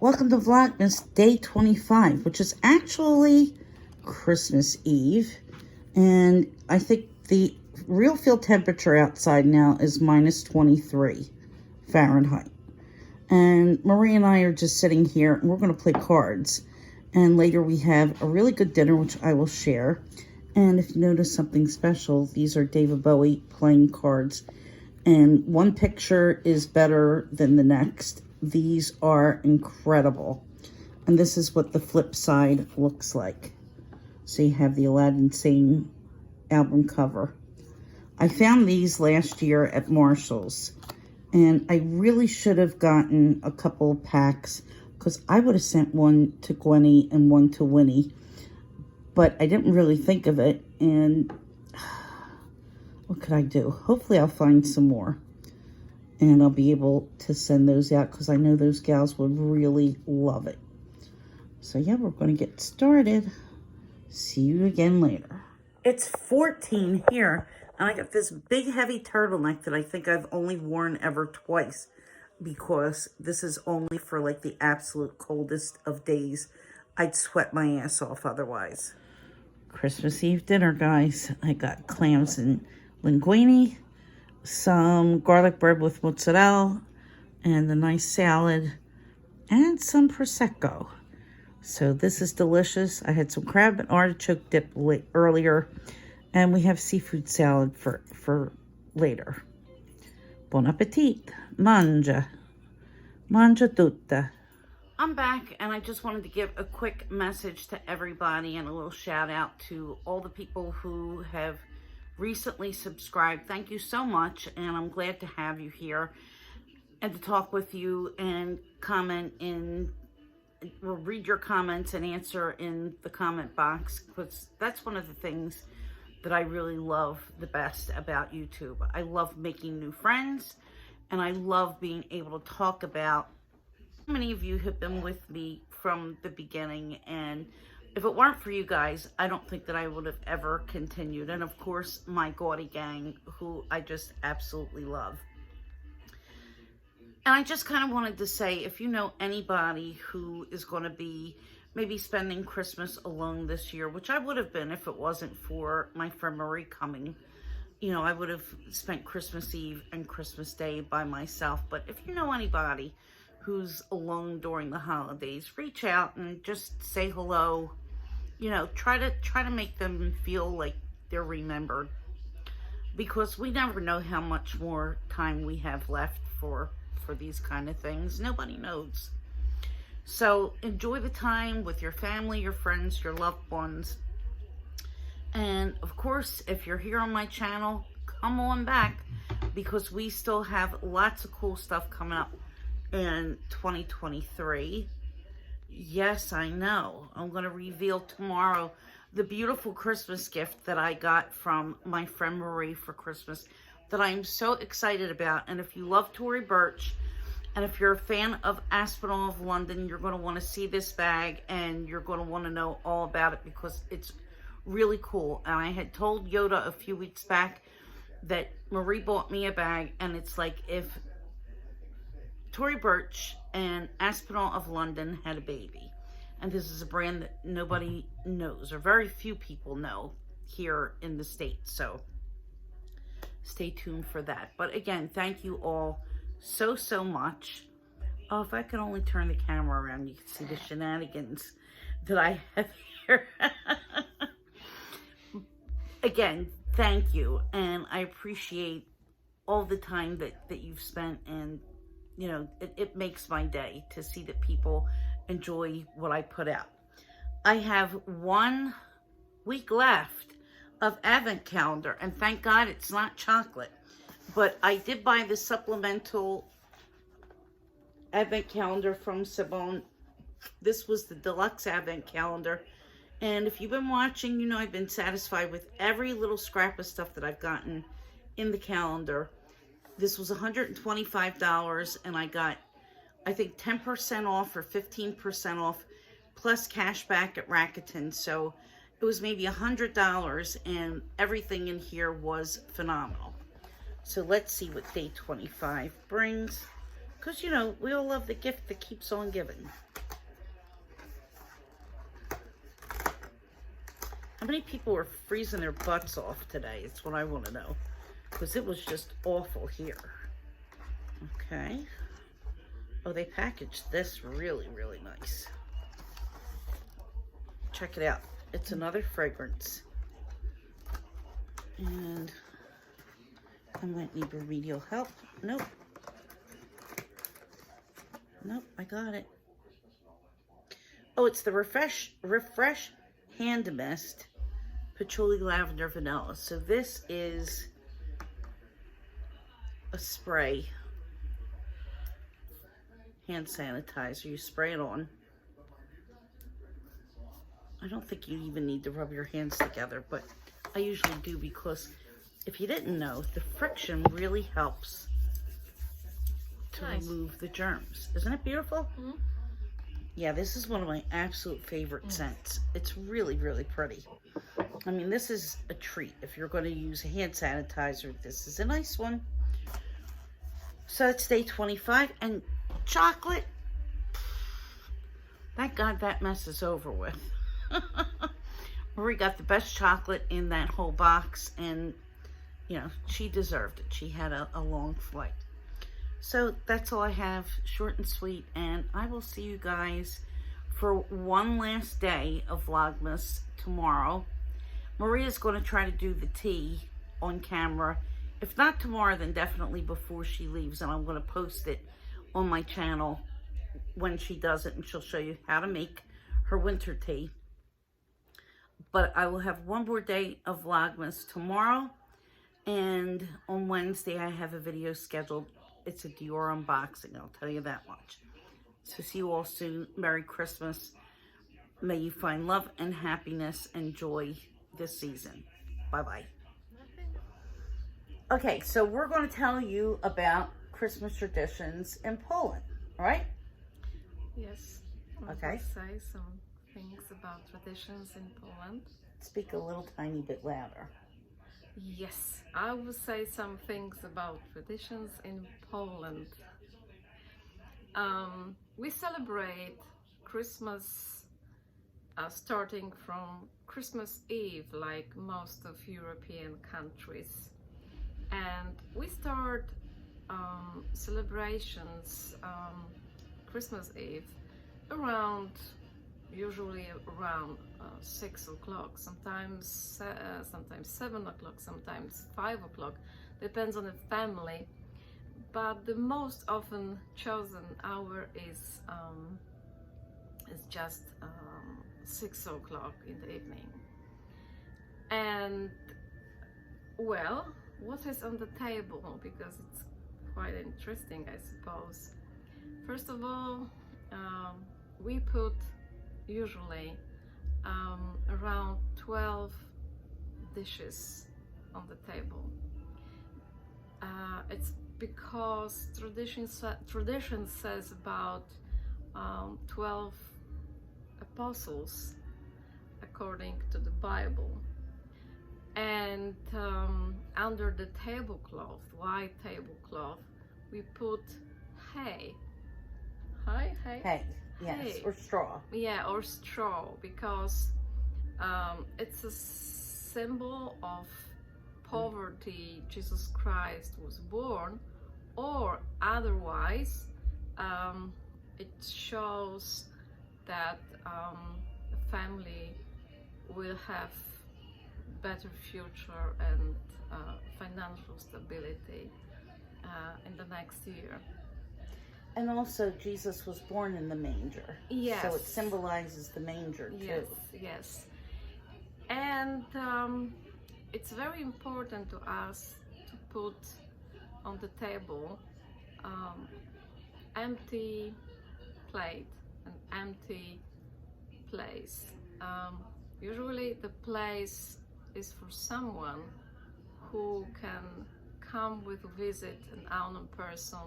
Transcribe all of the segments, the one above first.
Welcome to Vlogmas Day 25, which is actually Christmas Eve. And I think the real field temperature outside now is minus 23 Fahrenheit. And Marie and I are just sitting here and we're going to play cards. And later we have a really good dinner, which I will share. And if you notice something special, these are David Bowie playing cards. And one picture is better than the next. These are incredible. And this is what the flip side looks like. So you have the Aladdin Sane album cover. I found these last year at Marshall's. And I really should have gotten a couple packs because I would have sent one to Gwenny and one to Winnie. But I didn't really think of it. And what could I do? Hopefully I'll find some more. And I'll be able to send those out because I know those gals would really love it. So yeah, we're going to get started. See you again later. It's 14 here, and I got this big heavy turtleneck that I think I've only worn ever twice because this is only for like the absolute coldest of days. I'd sweat my ass off otherwise. Christmas Eve dinner, guys. I got clams and linguine, some garlic bread with mozzarella, and a nice salad, and some Prosecco. So this is delicious. I had some crab and artichoke dip earlier, and we have seafood salad for later. Bon appetit. Mangia. Mangia tutta. I'm back, and I just wanted to give a quick message to everybody and a little shout out to all the people who have recently subscribed. Thank you so much, and I'm glad to have you here and to talk with you and comment in. We'll read your comments and answer in the comment box because that's one of the things that I really love the best about YouTube. I love making new friends, and I love being able to talk about. Many of you have been with me from the beginning, and if it weren't for you guys, I don't think that I would have ever continued. And of course, my gaudy gang, who I just absolutely love. And I just kind of wanted to say, if you know anybody who is going to be maybe spending Christmas alone this year, which I would have been if it wasn't for my friend Marie coming, you know, I would have spent Christmas Eve and Christmas Day by myself. But if you know anybody who's alone during the holidays, reach out and just say hello. You know, try to make them feel like they're remembered, because we never know how much more time we have left for these kind of things. Nobody knows. So enjoy the time with your family, your friends, your loved ones. And of course, if you're here on my channel, come on back, because we still have lots of cool stuff coming up in 2023. Yes, I know. I'm going to reveal tomorrow the beautiful Christmas gift that I got from my friend Marie for Christmas that I'm so excited about. And if you love Tory Burch, and if you're a fan of Aspinall of London, you're going to want to see this bag, and you're going to want to know all about it because it's really cool. And I had told Yoda a few weeks back that Marie bought me a bag, and it's like if Tory Burch and Aspinall of London had a baby. And this is a brand that nobody knows, or very few people know here in the States. So stay tuned for that. But again, thank you all so much. Oh, if I could only turn the camera around, you could see the shenanigans that I have here. Again, thank you. And I appreciate all the time that you've spent, and you know, it makes my day to see that people enjoy what I put out. I have 1 week left of Advent calendar, and thank God it's not chocolate. But I did buy the supplemental Advent calendar from Sabone. This was the deluxe Advent calendar. And if you've been watching, you know I've been satisfied with every little scrap of stuff that I've gotten in the calendar. This was $125, and I got, I think, 10% off or 15% off, plus cash back at Rakuten. So it was maybe $100, and everything in here was phenomenal. So let's see what day 25 brings. Because, you know, we all love the gift that keeps on giving. How many people were freezing their butts off today? It's what I want to know. Because it was just awful here. Okay. Oh, they packaged this really, really nice. Check it out. It's another fragrance. And I might need remedial help. Nope. Nope, I got it. Oh, it's the Refresh Hand Mist Patchouli Lavender Vanilla. So this is a spray hand sanitizer. You spray it on. I don't think you even need to rub your hands together, but I usually do because if you didn't know, the friction really helps to remove the germs. Isn't it beautiful? Mm-hmm. Yeah, this is one of my absolute favorite scents. It's really, really pretty. I mean, this is a treat. If you're going to use a hand sanitizer, this is a nice one. So it's day 25, and chocolate, thank God that mess is over with. Marie got the best chocolate in that whole box, and, you know, she deserved it. She had a long flight. So that's all I have, short and sweet, and I will see you guys for one last day of Vlogmas tomorrow. Maria's going to try to do the tea on camera. If not tomorrow, then definitely before she leaves, and I'm going to post it on my channel when she does it, and she'll show you how to make her winter tea. But I will have one more day of Vlogmas tomorrow, and on Wednesday I have a video scheduled. It's a Dior unboxing, I'll tell you that much. So see you all soon. Merry Christmas. May you find love and happiness and joy this season. Bye-bye. Okay, so we're going to tell you about Christmas traditions in Poland, right? Yes. Okay. I will say some things about traditions in Poland. Speak a little tiny bit louder. Yes, I will say some things about traditions in Poland. We celebrate Christmas starting from Christmas Eve, like most of European countries. And we start celebrations Christmas Eve usually around 6 o'clock, sometimes 7 o'clock, sometimes 5 o'clock, depends on the family. But the most often chosen hour is just 6 o'clock in the evening. And well, what is on the table? Because it's quite interesting, I suppose. First of all, we put usually around 12 dishes on the table. It's because tradition says about 12 apostles according to the Bible. And under the tablecloth, white tablecloth, we put hay. Hay, yes, hay. Or straw. Yeah, or straw, because it's a symbol of poverty. Jesus Christ was born, or otherwise it shows that a family will have better future and financial stability in the next year. And also, Jesus was born in the manger. Yes. So it symbolizes the manger too. Yes, yes. And it's very important to us to put on the table empty plate, an empty place. Usually the place is for someone who can come with a visit, an unknown person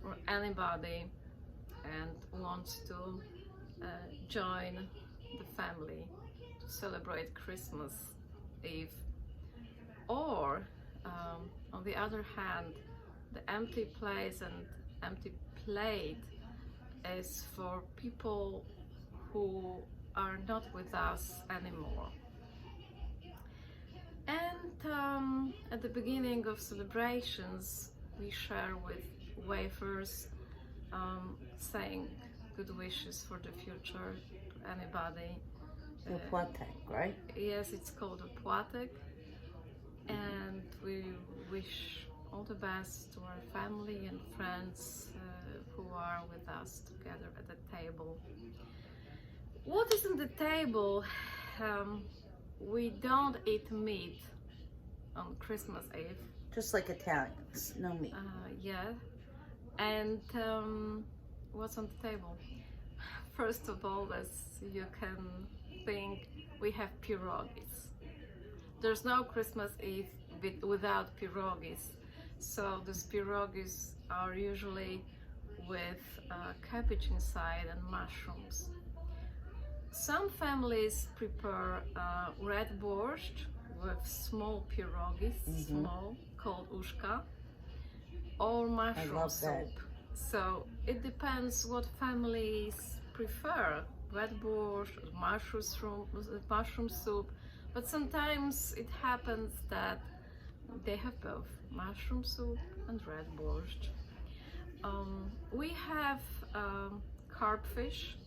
or anybody, and wants to join the family to celebrate Christmas Eve. Or on the other hand, the empty place and empty plate is for people who are not with us anymore. And at the beginning of celebrations, we share with wafers, saying good wishes for the future to anybody. The płatek, right? Yes, it's called a płatek, and we wish all the best to our family and friends who are with us together at the table. What is on the table? We don't eat meat on Christmas Eve. Just like Italians, no meat. Yeah. And what's on the table? First of all, as you can think, we have pierogies. There's no Christmas Eve without pierogies. So these pierogies are usually with cabbage inside and mushrooms. Some families prepare red borscht with small pierogies, small, called uszka, or mushroom soup. So it depends what families prefer, red borscht, mushroom soup, but sometimes it happens that they have both mushroom soup and red borscht. We have carp fish,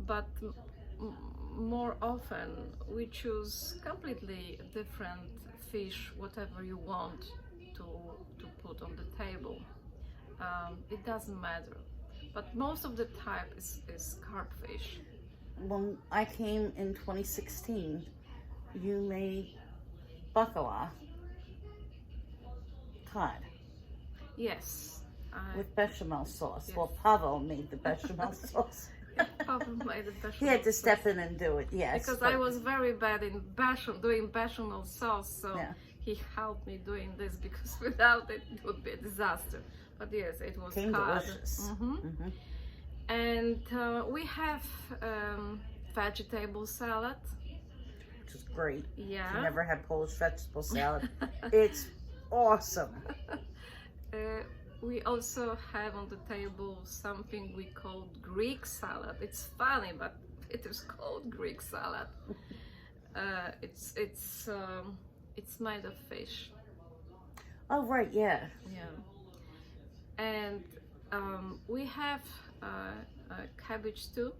but more often we choose completely different fish, whatever you want to put on the table. It doesn't matter, but most of the time is carp fish. When I came in 2016, you made bacala cod. Yes. With bechamel sauce. Yes. Well, Pavel made the bechamel sauce. Papa made the bechamel He had to step sauce. in and do it, yes. Because I was very bad in doing bechamel sauce, so Yeah. he helped me doing this, because without it, it would be a disaster. But yes, it was Came cod. delicious. And we have vegetable salad. Which is great. Yeah. If you never had Polish vegetable salad, it's awesome. We also have on the table something we call Greek salad. It's funny, but it is called Greek salad. It's made of fish. Oh, right, yeah. Yeah. And we have cabbage stew,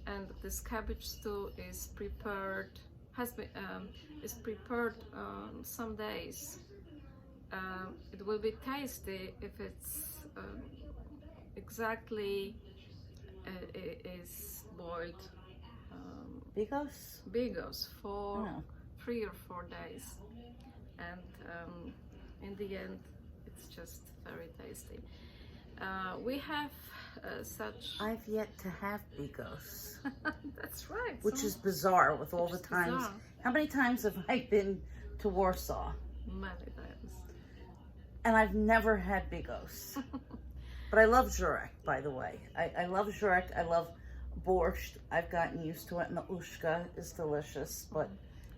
and this cabbage stew is prepared some days. It will be tasty if it's exactly is boiled bigos for 3 or 4 days, and in the end it's just very tasty. We have such... I've yet to have bigos. That's right. Which is bizarre with all the times. Bizarre. How many times have I been to Warsaw? Many times. And I've never had bigos. But I love Jurek, by the way. I love Jurek. I love borscht. I've gotten used to it, and the uszka is delicious, but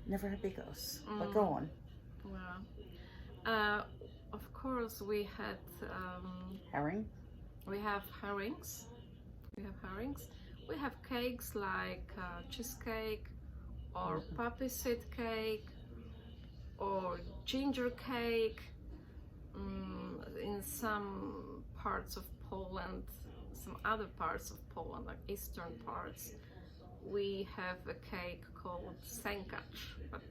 never had bigos. But go on. Well, of course, we had Herring? We have herrings. We have cakes like cheesecake, or poppy seed cake, or ginger cake. In some parts of Poland, some other parts of Poland, like eastern parts, we have a cake called sękacz, but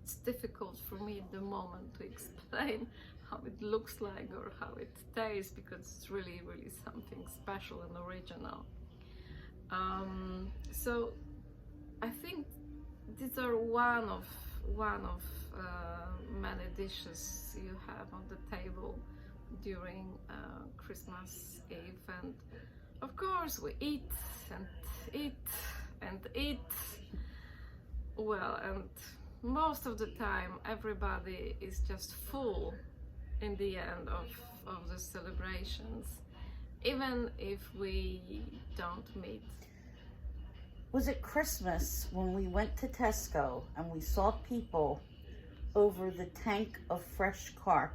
it's difficult for me at the moment to explain how it looks like or how it tastes, because it's really, really something special and original. So I think these are one of many dishes you have on the table during Christmas Eve, and of course we eat and eat and eat. Well, and most of the time everybody is just full in the end of the celebrations, even if we don't meet. Was it Christmas when we went to Tesco and we saw people over the tank of fresh carp,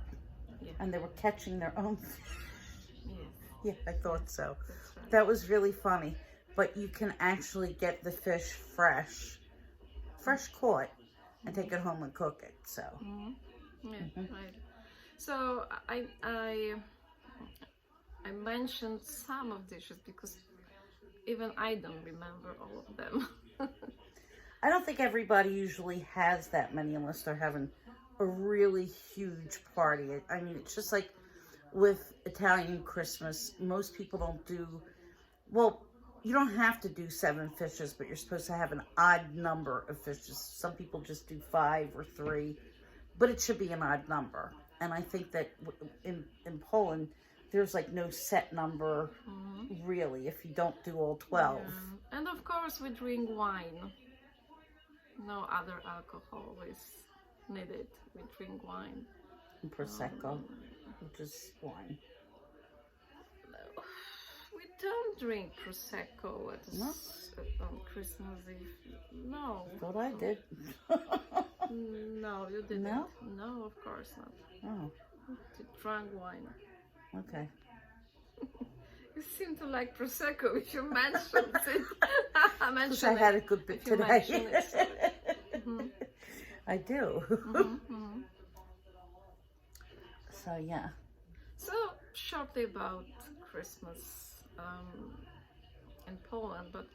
Yeah. and they were catching their own Yeah, I thought so. That's right. That was really funny. But you can actually get the fish fresh caught, and take it home and cook it. So. Yeah, right. So I mentioned some of dishes because even I don't remember all of them. I don't think everybody usually has that many unless they're having a really huge party. I mean, it's just like with Italian Christmas, most people don't do, well, you don't have to do 7 fishes, but you're supposed to have an odd number of fishes. Some people just do 5 or 3, but it should be an odd number. And I think that in Poland, there's like no set number really if you don't do all 12. Yeah. And of course we drink wine. No other alcohol is needed. We drink wine. And Prosecco, which is wine. No, we don't drink prosecco on Christmas Eve. No. Thought I did. No, you didn't. No? No, of course not. Oh, You drank wine. okay. You seem to like prosecco if you mentioned it. Because I had a good bit today. I do. So yeah. So shortly about Christmas in Poland, but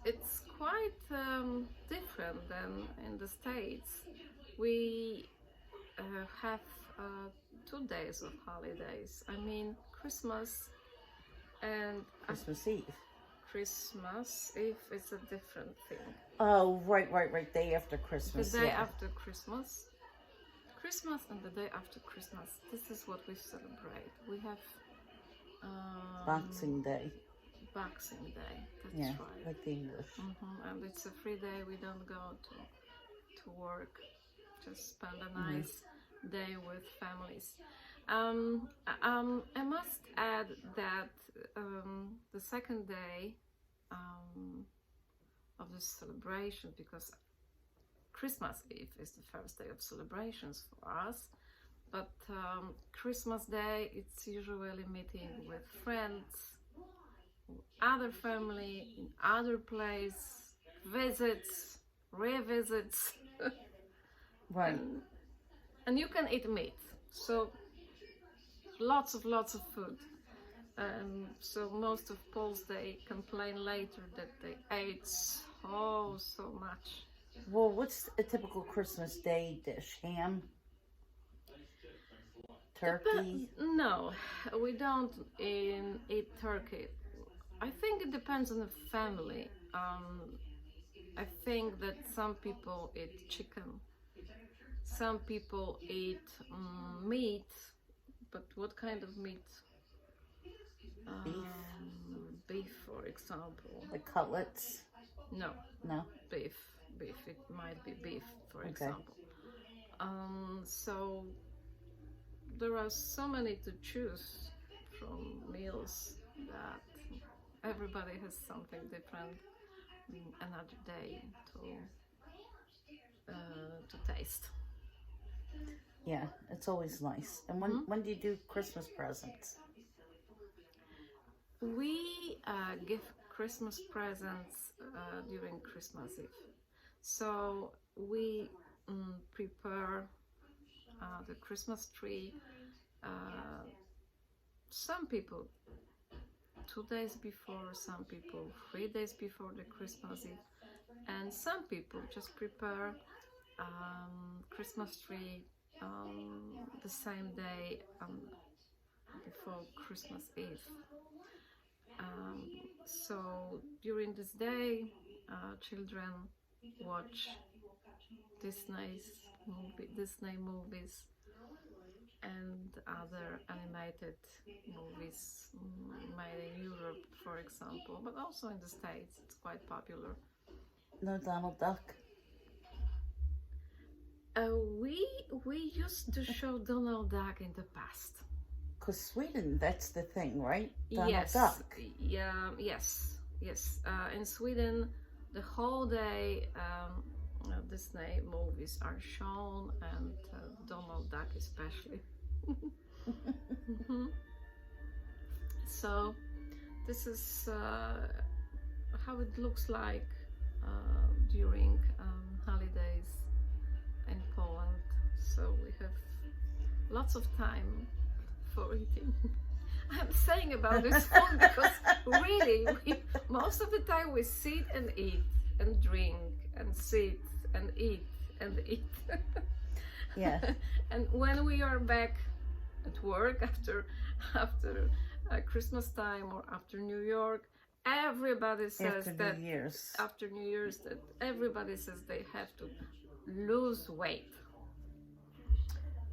it's quite different than in the States. We have 2 days of holidays. I mean Christmas and Christmas Eve. Christmas Eve is a different thing. Oh, right. Day after Christmas. The day after Christmas. Christmas and the day after Christmas. This is what we celebrate. We have Boxing Day. Boxing Day. That's Yeah, right. like the English. And it's a free day. We don't go to work. Just spend a nice day with families. I must add that the second day of the celebration, because Christmas Eve is the first day of celebrations for us, but Christmas Day, it's usually meeting with friends, other family, in other place, visits, revisits. Right. And you can eat meat, so lots of food. So most of Poles, they complain later that they ate so much. Well, what's a typical Christmas Day dish? Ham? Turkey? No, we don't eat turkey. I think it depends on the family. I think that some people eat chicken. Some people eat meat, but what kind of meat? Beef? Beef, for example. Like cutlets? No, No? beef. It might be beef, for example. So there are so many to choose from meals that everybody has something different another day to taste. Yeah, it's always nice. And when do you do Christmas presents? We give Christmas presents during Christmas Eve. So we prepare the Christmas tree. Some people 2 days before, some people 3 days before the Christmas Eve, and some people just prepare Christmas tree the same day before Christmas Eve. So during this day, children watch Disney movies and other animated movies made in Europe, for example, but also in the States. It's quite popular. No Donald Duck? We used to show Donald Duck in the past. Because Sweden, that's the thing, right? Donald Yes. Duck. Yeah. Yes. In Sweden, the whole day Disney movies are shown, and Donald Duck especially. So this is how it looks like during holidays in Poland. So we have lots of time for eating. I'm saying about this food because really, most of the time we sit and eat and drink and sit and eat and eat. Yeah. And when we are back at work after Christmas time or after New York, everybody says After New Year's. after New Year's that everybody says they have to lose weight.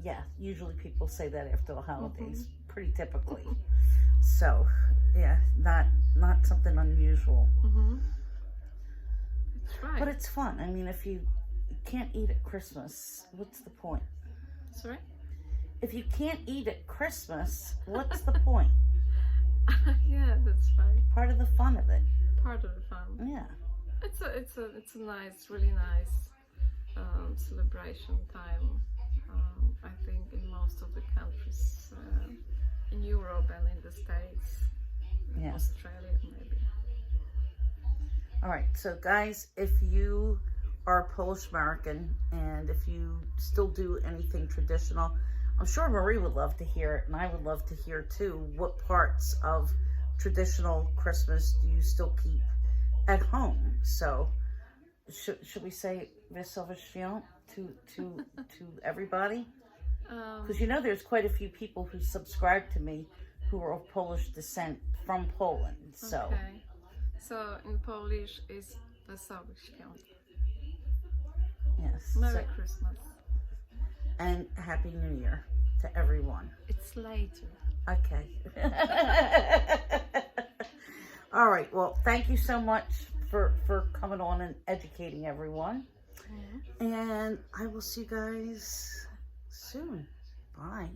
Yeah, usually people say that after the holidays, Mm-hmm. pretty typically. So, yeah, not something unusual. Mm-hmm. That's right. But it's fun. I mean, if you can't eat at Christmas, what's the point? Sorry? If you can't eat at Christmas, what's the point? Yeah, that's right. Part of the fun of it. Part of the fun. Yeah. It's a nice, really nice celebration time. I think in most of the countries in Europe and in the States, Yeah. Australia maybe. All right, so guys, if you are Polish American and if you still do anything traditional, I'm sure Marie would love to hear it, and I would love to hear too. What parts of traditional Christmas do you still keep at home? So, should we say Wesołe Świąt to everybody? Because you know, there's quite a few people who subscribe to me who are of Polish descent from Poland. So, Okay. So in Polish is Wesołe Świąt. yes. Merry So- Christmas. and Happy New Year to everyone. It's later. Okay. All right. Well, thank you so much for coming on and educating everyone. Mhm. And I will see you guys soon. Bye.